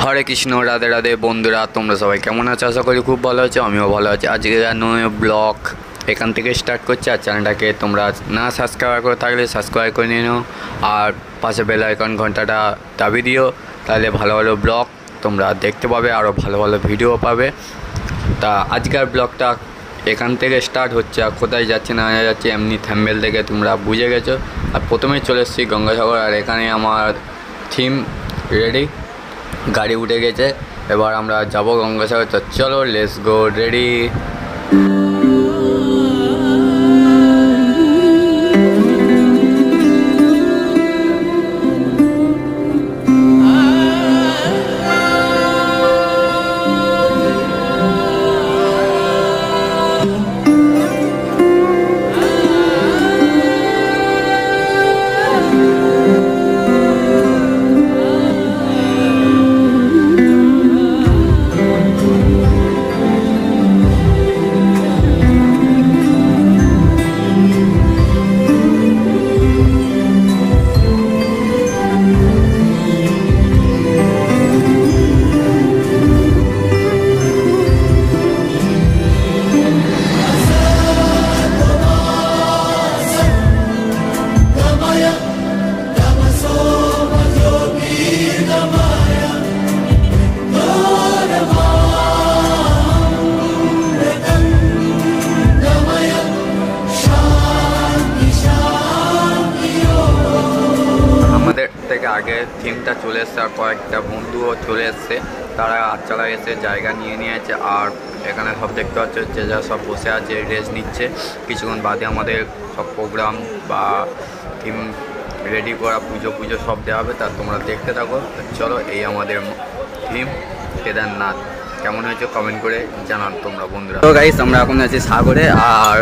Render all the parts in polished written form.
হরে কৃষ্ণ, রাধে রাধে বন্ধুরা, তোমরা সবাই কেমন আছো? আশা করি খুব ভালো আছো, আমিও ভালো আছি। আজকে নয় ব্লগ এখান থেকে স্টার্ট করছি। আর চ্যানেলটাকে তোমরা না সাবস্ক্রাইব করে থাকলে সাবস্ক্রাইব করে নিও, আর পাশে বেল আইকন ঘন্টাটা দাবি দিও, তাহলে ভালো ভালো ব্লগ তোমরা দেখতে পাবে, আরও ভালো ভালো ভিডিও পাবে। তা আজকের ব্লগটা এখান থেকে স্টার্ট হচ্ছে। আর কোথায় যাচ্ছে না যাচ্ছে এমনি থাম্বনেল থেকে তোমরা বুঝে গেছো। আর প্রথমেই চলে এসেছি গঙ্গাসাগর, আর এখানে আমার থিম রেডি, গাড়ি উঠে গেছে। এবার আমরা যাব গঙ্গাসাগর। তো চলো, লেটস গো, রেডি। থেকে আগে থিমটা চলে এসছে, আর কয়েকটা বন্ধুও চলে এসছে। তারা আচ্ছালা এসে জায়গা নিয়ে নিয়েছে। আর এখানে সব দেখতে পাচ্ছ যে যা সব বসে আছে, রেস্ট নিচ্ছে। কিছুক্ষণ বাদে আমাদের সব প্রোগ্রাম বা থিম রেডি করা, পুজো সব দেওয়া হবে। তা তোমরা দেখতে থাকো। চলো, এই আমাদের থিম কেদারনাথ। কেমন হয়েছে কমেন্ট করে জানান তোমরা বন্ধুরা। তো গাইস, আমরা এখন আছি সাগরে, আর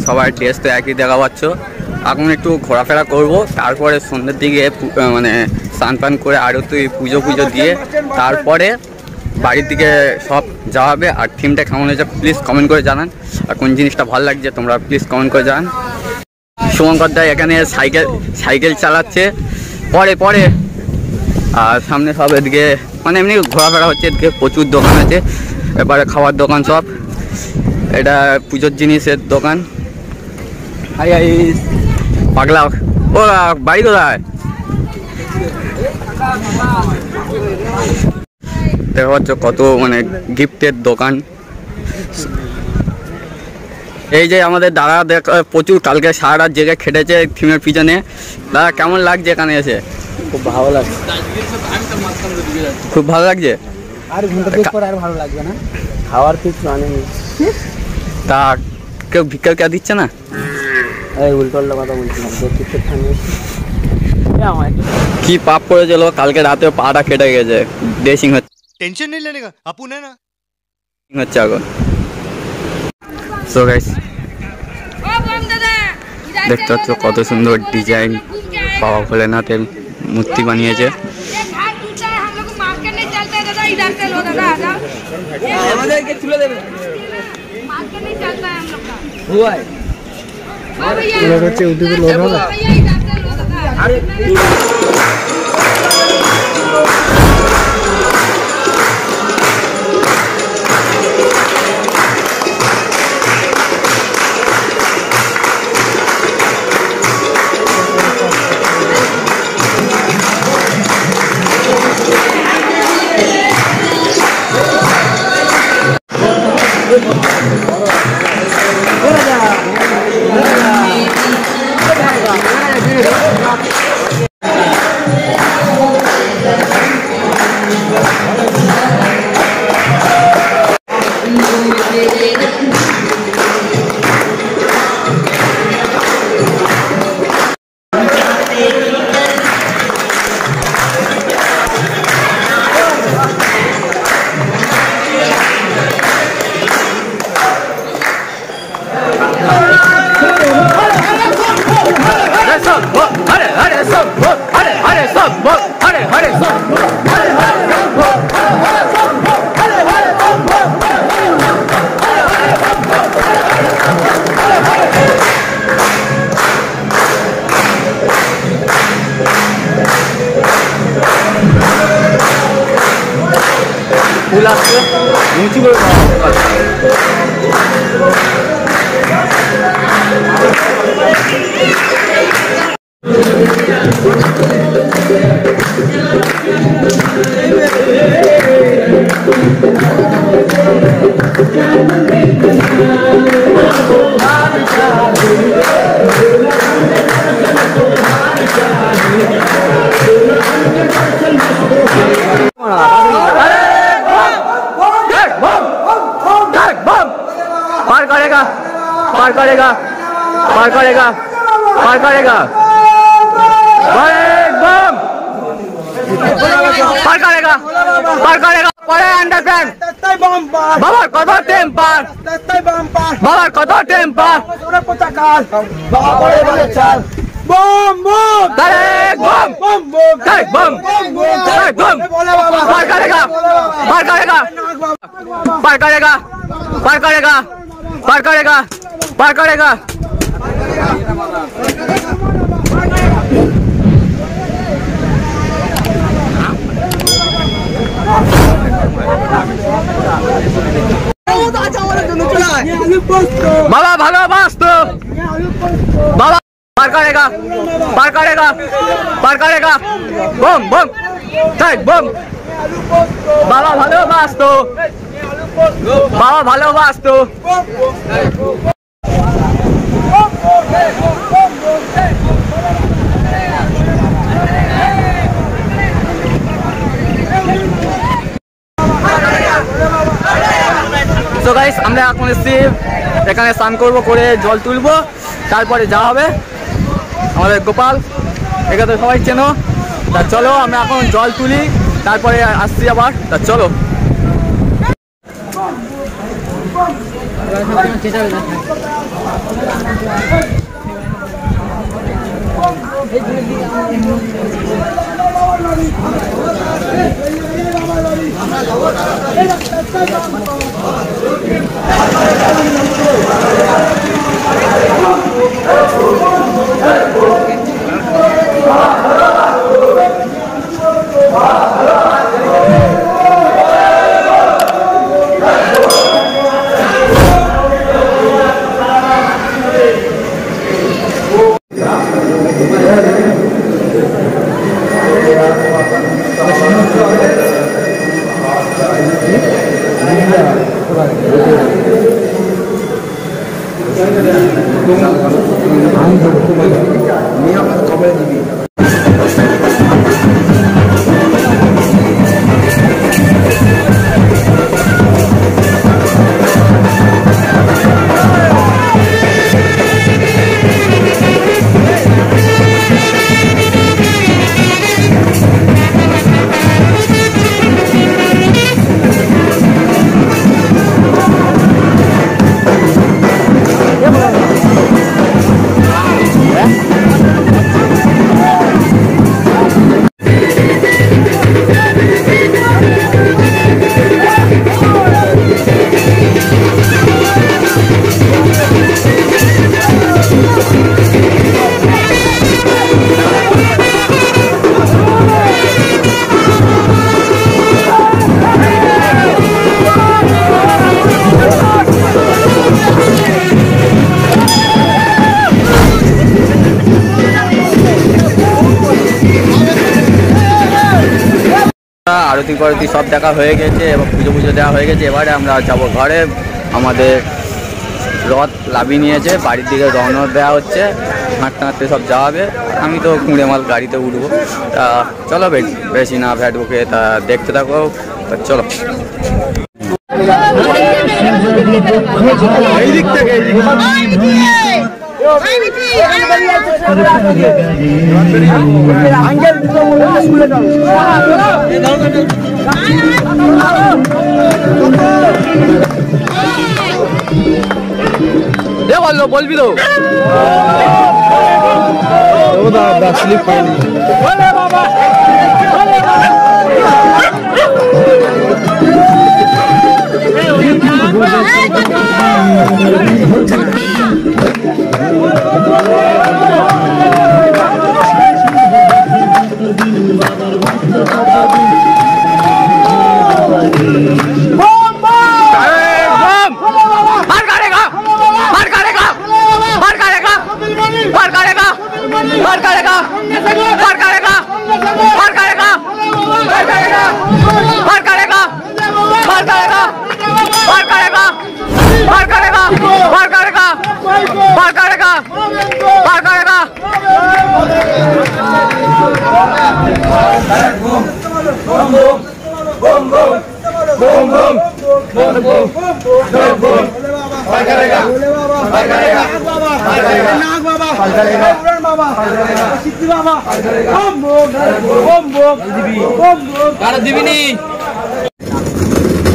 সবার ড্রেস তো একই দেখা পাচ্ছ। এখন একটু ঘোরাফেরা করব, তারপরে সন্ধ্যের দিকে মানে স্নান পান করে আরতি পুজো দিয়ে তারপরে বাড়ির দিকে সব যাওয়া হবে। আর থিমটা কেমন হয়েছে প্লিজ কমেন্ট করে জানান, আর কোন জিনিসটা ভালো লাগছে তোমরা প্লিজ কমেন্ট করে জানান। শুভঙ্কর দা এখানে সাইকেল চালাচ্ছে পরে আর সামনে সব এদিকে মানে এমনি ঘোরাফেরা হচ্ছে। এদিকে প্রচুর দোকান আছে, এবারে খাবার দোকান সব। এটা পুজোর জিনিসের দোকান। হাই পাগলা, ও বাড়ি কোথায়? দেখা পাচ্ছ কত মানে গিফটের দোকান। এই যে আমাদের দাদা প্রচুর কালকে সারা রাত জেগে খেটেছে থিমের পিছনে। দাদা কেমন লাগছে এখানে এসে? খুব ভালো লাগছে, খুব ভালো লাগছে। আর ঘন্টা দুই পর আর ভালো লাগবে না, খাওয়ার কিছু আনেনি। তা কেউ ভিক্ষা কে দিচ্ছে না? এই উল্টোল্লা কথা বলছিলাম, কি পাপ করেছিল কালকে রাতে, পাটা কেটে গেছে, ড্রেসিং হচ্ছে। টেনশন নেই লেনে কা আপু না না হচ্ছে এখন। সো গাইস, দেখতে পাচ্ছ কত সুন্দর ডিজাইন বাবা ভোলেনাথের মূর্তি বানিয়েছে। पार करेगा पार करेगा पार करेगा पार करेगा बम पार करेगा पार करेगा परे अंडरग्राउंड बाबा कत टाइम पार बाबा कत टाइम पार बम बम डायरेक्ट बम डायरेक्ट बम डायरेक्ट बम पार करेगा पार करेगा पार करेगा पार करेगा पार करेगा पार करेगा बाबा भालोबास तो बाबा पार करेगा पार करेगा पार करेगा बम बम डायरेक्ट बम बाबा भालोबास तो बाबा भालोबास तो তো গাইস আমরা এখন এসেছি এখানে স্নান করবো করে জল তুলবো তারপরে যা হবে আমাদের গোপাল এখানে তো সবাই চেনো তা চলো আমরা এখন জল তুলি তারপরে আসছি আবার তা চলো আরতি করতি সব দেখা হয়ে গেছে এবং পুজো দেওয়া হয়ে গেছে এবারে আমরা যাবো ঘরে আমাদের রথ লাভি নিয়েছে বাড়ির দিকে রওনা দেওয়া হচ্ছে হাঁটতে হাঁটতে সব যাওয়া হবে আমি তো কুঁড়ে মাল গাড়িতে উঠবো তা চলো বেশি না ভ্যাটবুকে তা দেখতে থাকো তা চলো এই দিক থেকে বললো বলবি তো স্লিপ পাইনি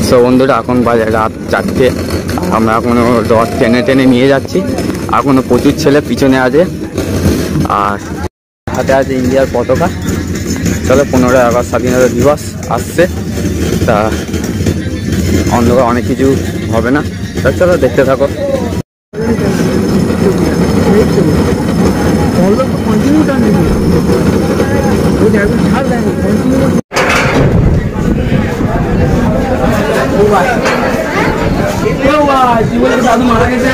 সো বন্ধুরা এখন বাজে রাত 4টে, আমরা এখনো রথ টেনে টেনে নিয়ে যাচ্ছি। এখনো প্রচুর ছেলে পিছনে আছে আর হাতে আছে ইন্ডিয়ার পতাকা। চলো 15ই আগস্ট স্বাধীনতা দিবস আসছে, তা অন্ধকার অনেক কিছু হবে না, তা চলো দেখতে থাকো। দাদু মারা গেছে।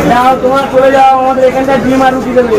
যাও তোমার চলে যাও, আমাদের এখানটা ডিম আর রুটি দেবে।